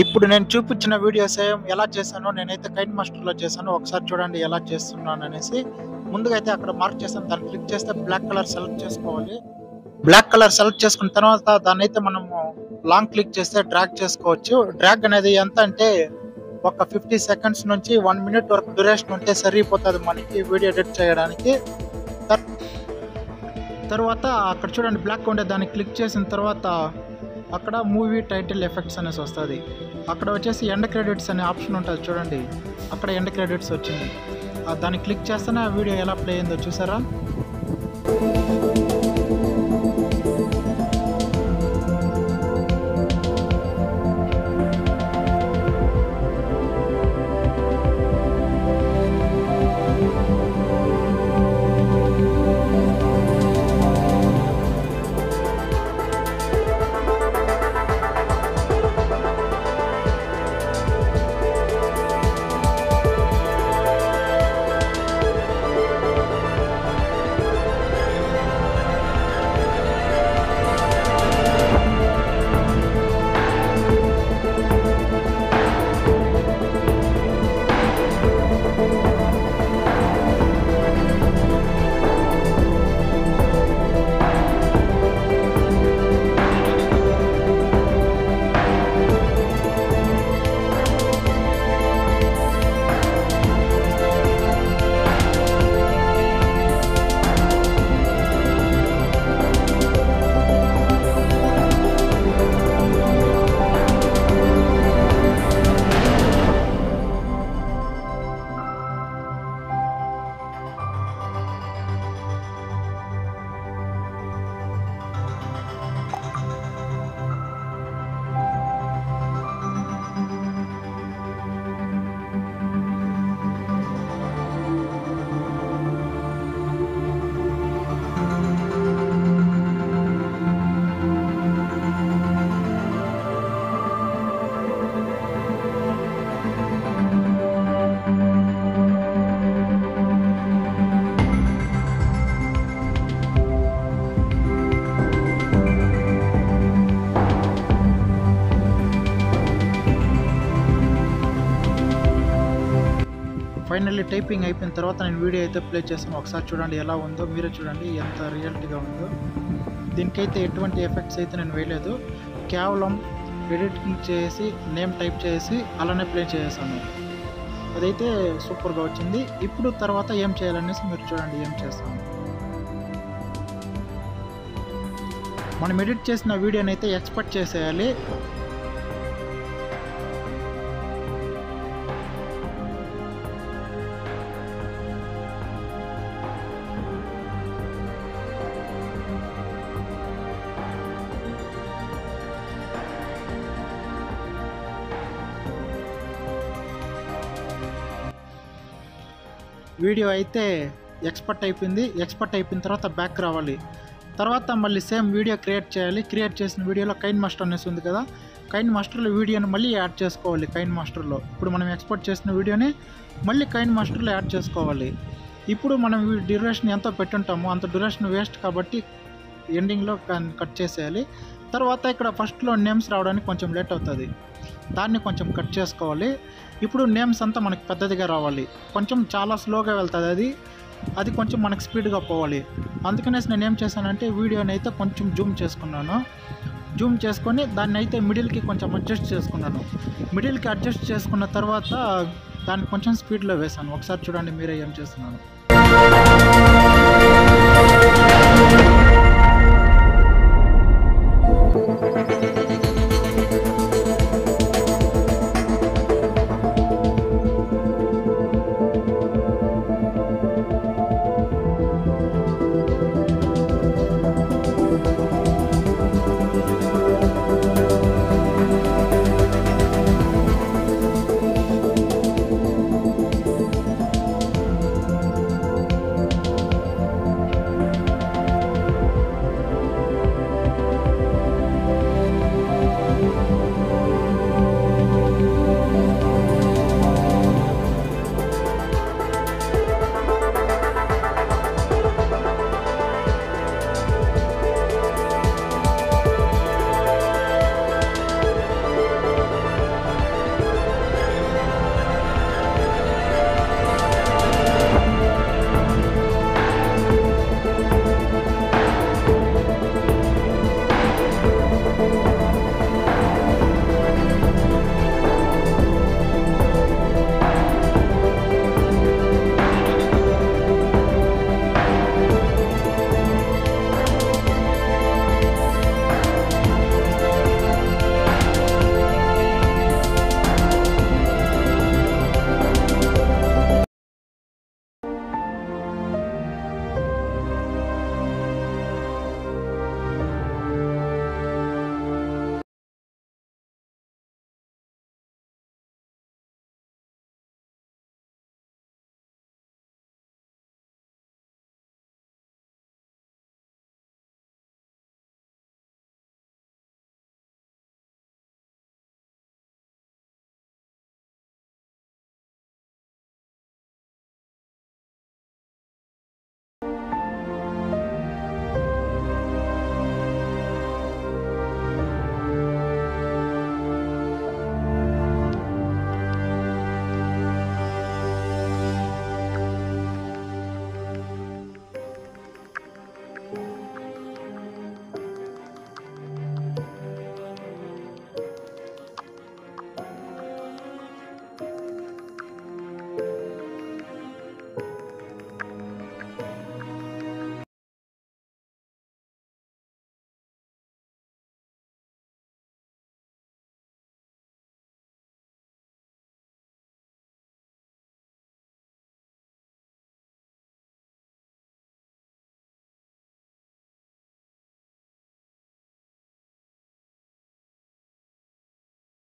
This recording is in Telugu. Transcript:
ఇప్పుడు నేను చూపించిన వీడియో సేమ్ ఎలా చేశానో నేనైతే కైన్ మాస్టర్లో చేశాను. ఒకసారి చూడండి ఎలా చేస్తున్నాను అనేసి. ముందుగా అయితే అక్కడ మార్క్ చేస్తాను, దాన్ని క్లిక్ చేస్తే బ్లాక్ కలర్ సెలెక్ట్ చేసుకోవాలి. బ్లాక్ కలర్ సెలెక్ట్ చేసుకున్న తర్వాత దాన్ని అయితే మనము లాంగ్ క్లిక్ చేస్తే డ్రాగ్ చేసుకోవచ్చు. డ్రాగ్ అనేది ఎంత అంటే ఒక 50 సెకండ్స్ నుంచి 1 మినిట్ వరకు డ్యూరేషన్ ఉంటే సరిపోతుంది మనకి వీడియో ఎడిట్ చేయడానికి. తర్వాత అక్కడ చూడండి బ్లాక్ ఉండే దాన్ని క్లిక్ చేసిన తర్వాత అక్కడ మూవీ టైటిల్ ఎఫెక్ట్స్ అనేసి వస్తుంది. అక్కడ వచ్చేసి ఎండ్ క్రెడిట్స్ అనే ఆప్షన్ ఉంటుంది చూడండి, అక్కడ ఎండ్ క్రెడిట్స్ వచ్చింది. దాన్ని క్లిక్ చేస్తేనే ఆ వీడియో ఎలా ప్లే అయిందో చూసారా. ఫైనల్లీ టైపింగ్ అయిపోయిన తర్వాత నేను వీడియో అయితే ప్లే చేస్తాను. ఒకసారి చూడండి ఎలా ఉందో, మీరే చూడండి ఎంత రియాలిటీగా ఉందో. దీనికైతే ఎటువంటి ఎఫెక్ట్స్ అయితే నేను వేయలేదు, కేవలం ఎడిటింగ్ చేసి నేమ్ టైప్ చేసి అలానే ప్లే చేసాను. అదైతే సూపర్గా వచ్చింది. ఇప్పుడు తర్వాత ఏం చేయాలనేసి మీరు చూడండి ఏం చేస్తాను. మనం ఎడిట్ చేసిన వీడియోని అయితే ఎక్స్పోర్ట్ చేసేయాలి. వీడియో అయితే ఎక్స్పోర్ట్ అయిపోయింది. ఎక్స్పోర్ట్ అయిపోయిన తర్వాత బ్యాక్ రావాలి. తర్వాత మళ్ళీ సేమ్ వీడియో క్రియేట్ చేయాలి. క్రియేట్ చేసిన వీడియోలో కైన్ మాస్టర్ అనేసి ఉంది కదా, కైన్ మాస్టర్లో వీడియోని మళ్ళీ యాడ్ చేసుకోవాలి. కైన్ మాస్టర్లో ఇప్పుడు మనం ఎక్స్పోర్ట్ చేసిన వీడియోని మళ్ళీ కైన్ మాస్టర్లో యాడ్ చేసుకోవాలి. ఇప్పుడు మనం డ్యూరేషన్ ఎంతో పెట్టుంటామో అంత డ్యూరేషన్ వేస్ట్ కాబట్టి ఎండింగ్లో కట్ చేసేయాలి. తర్వాత ఇక్కడ ఫస్ట్లో నేమ్స్ రావడానికి కొంచెం లేట్ అవుతుంది, దాన్ని కొంచెం కట్ చేసుకోవాలి. ఇప్పుడు నేమ్స్ అంతా మనకి పెద్దదిగా రావాలి, కొంచెం చాలా స్లోగా వెళ్తుంది అది కొంచెం మనకు స్పీడ్గా పోవాలి. అందుకనేసి నేను ఏం చేశానంటే వీడియోని అయితే కొంచెం జూమ్ చేసుకున్నాను. జూమ్ చేసుకొని దాన్ని అయితే మిడిల్కి కొంచెం అడ్జస్ట్ చేసుకున్నాను. మిడిల్కి అడ్జస్ట్ చేసుకున్న తర్వాత దాన్ని కొంచెం స్పీడ్లో వేసాను. ఒకసారి చూడండి మీరే ఏం చేస్తున్నాను.